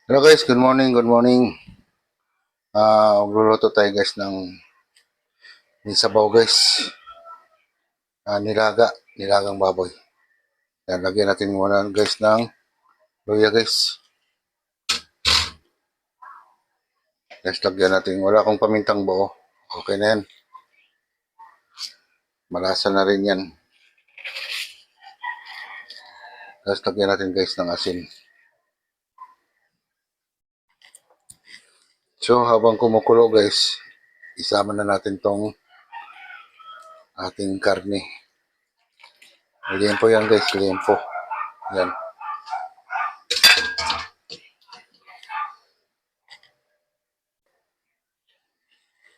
Hello guys, good morning, good morning. Magluluto tayo guys ng nisabaw guys. Nilagang baboy. Yan, lagyan natin muna guys ng luya guys. Guys, lagyan natin, wala akong pamintang buo. Okay na yan. Malasa na rin yan. Guys, lagyan natin guys ng asin. So, habang kumukulo guys, isama na natin tong ating karne. Liempo yan guys, liempo. Yan.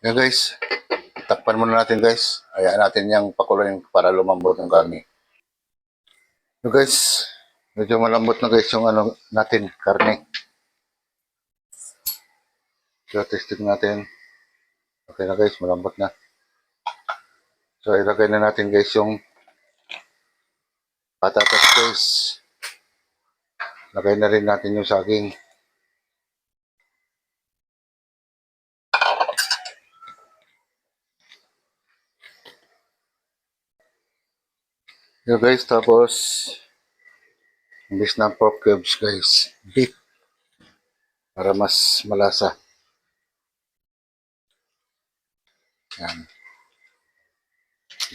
Yan guys, takpan muna natin guys. Hayaan natin yung pakuloyin para lumambot ng karne. So guys, medyo malambot na guys yung natin, karne. So testing natin. Okay na guys, malambot na. So ilagay na natin guys yung patatas guys. Lagay na rin natin yung saging. So guys, tapos imbis na pork cubes guys, beef. Para mas malasa. Yan.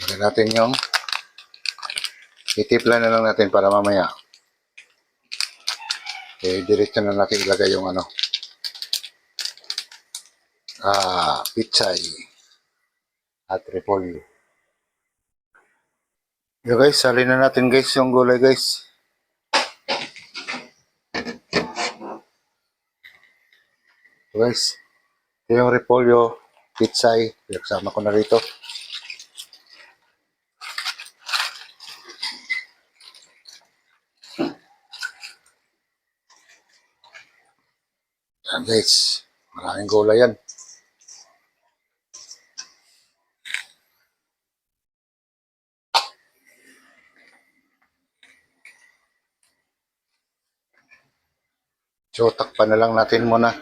Lagay natin yung itipla na lang natin para mamaya. Okay, diretso na natin ilagay yung pichay at repolyo. So guys, salin na natin guys yung gulay guys. So guys, ito yung repolyo, pichay, pinagsama ko na rito. Yan guys, maraming gulay yan. So takpan na lang natin muna.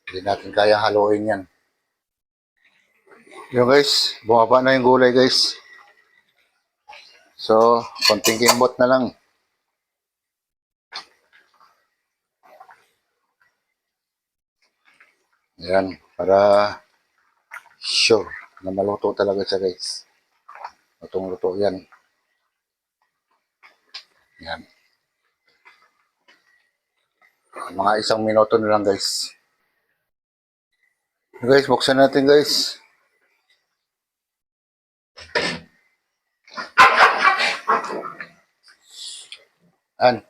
Hindi natin kaya haluin yan. Yung guys, bumaba na yung gulay guys. So, konting kimbot na lang. Yan, para sure na maluto talaga siya guys. Lutong-luto yan. Yan. Mga 1 minuto na lang guys. Guys, buksan natin guys.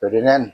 Pwede na yan.